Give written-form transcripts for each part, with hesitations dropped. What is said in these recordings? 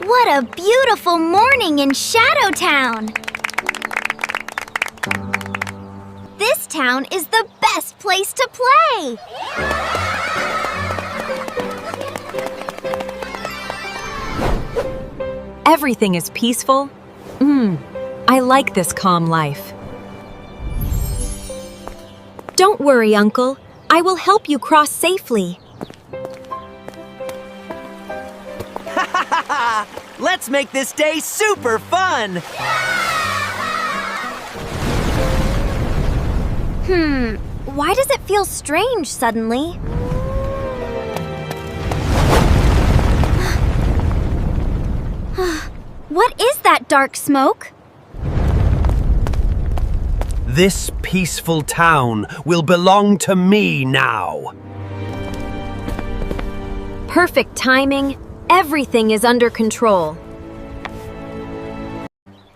What a beautiful morning in Showdown! This town is the best place to play! Everything is peaceful. I like this calm life. Don't worry, Uncle. I will help you cross safely. Let's make this day super fun! Why does it feel strange suddenly? What is that dark smoke? This peaceful town will belong to me now. Perfect timing. Everything is under control.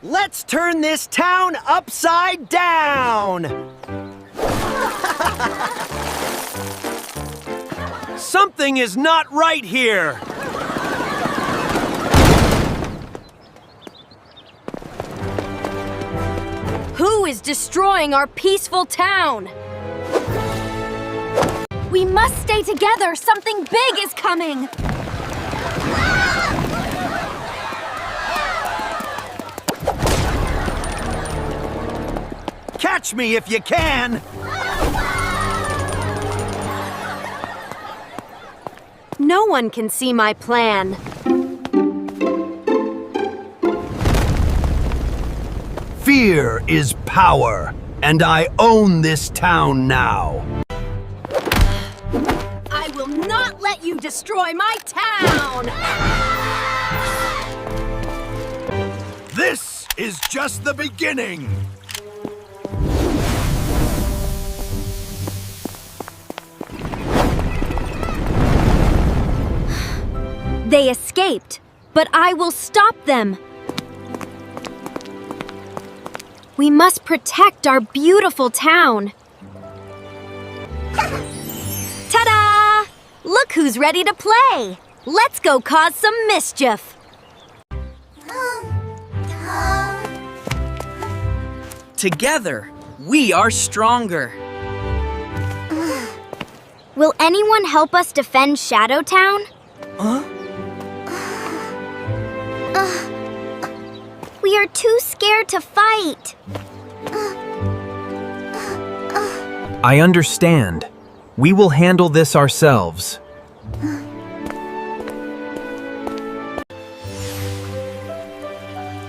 Let's turn this town upside down! Something is not right here. Who is destroying our peaceful town? We must stay together! Something big is coming! Catch me if you can. No one can see my plan. Fear is power, and I own this town now. I will not let you destroy my town! This is just the beginning. They escaped, but I will stop them. We must protect our beautiful town. Ta-da! Look who's ready to play. Let's go cause some mischief. Together, we are stronger. Will anyone help us defend Showdown? Huh? We are too scared to fight. I understand. We will handle this ourselves.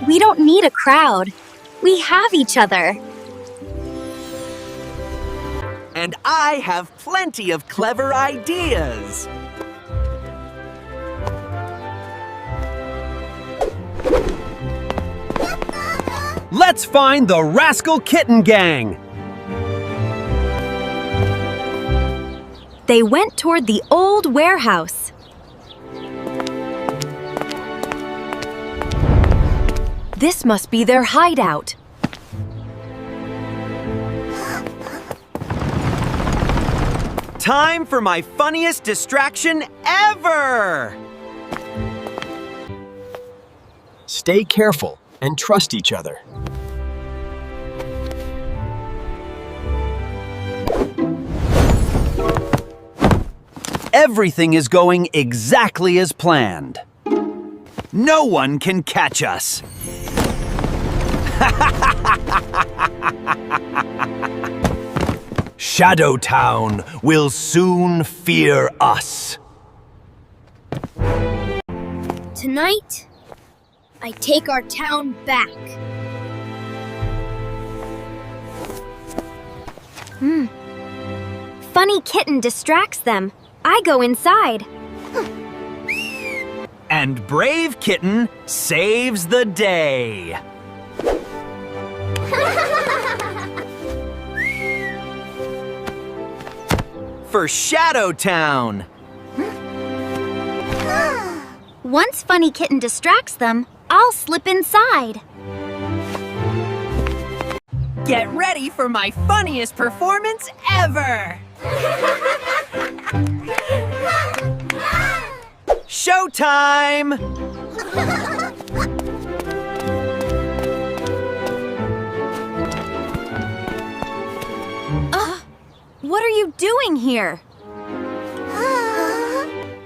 We don't need a crowd. We have each other. And I have plenty of clever ideas. Let's find the Rascal Kitten Gang. They went toward the old warehouse. This must be their hideout. Time for my funniest distraction ever! Stay careful and trust each other. Everything is going exactly as planned. No one can catch us. Showdown will soon fear us. Tonight, I take our town back. Funny Kitten distracts them. I go inside. And Brave Kitten saves the day. For Showdown. Once Funny Kitten distracts them, I'll slip inside. Get ready for my funniest performance ever! Showtime! What are you doing here?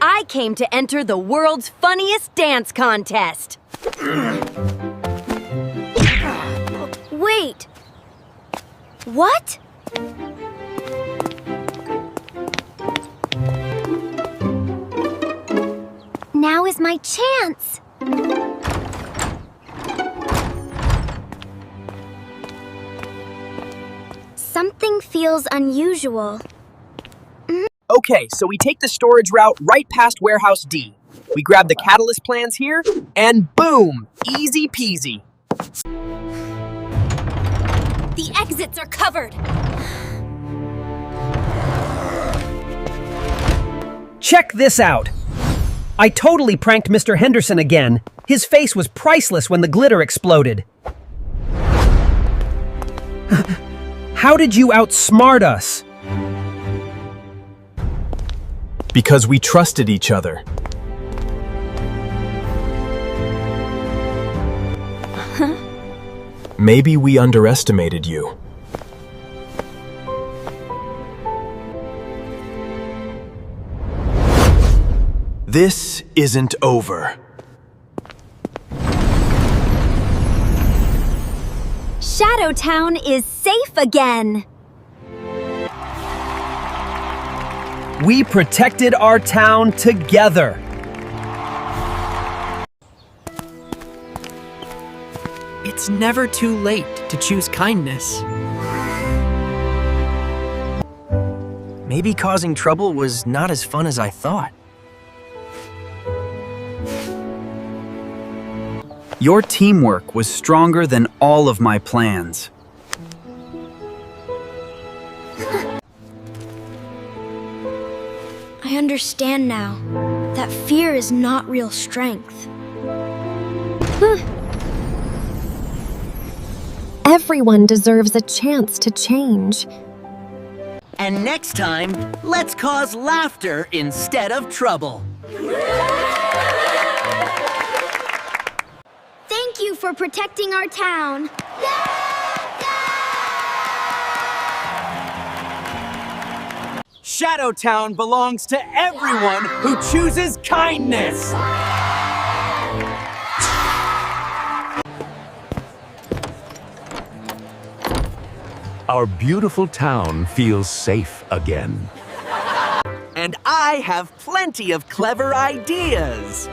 I came to enter the world's funniest dance contest. Wait. What? Now is my chance. Something feels unusual. Okay, so we take the storage route right past Warehouse D. We grab the catalyst plans here, and boom! Easy peasy. The exits are covered. Check this out. I totally pranked Mr. Henderson again. His face was priceless when the glitter exploded. How did you outsmart us? Because we trusted each other. Maybe we underestimated you. This isn't over. Showdown is safe again. We protected our town together. It's never too late to choose kindness. Maybe causing trouble was not as fun as I thought. Your teamwork was stronger than all of my plans. I understand now that fear is not real strength. Everyone deserves a chance to change. And next time, let's cause laughter instead of trouble. Thank you for protecting our town. Showdown belongs to everyone who chooses kindness. Our beautiful town feels safe again. And I have plenty of clever ideas.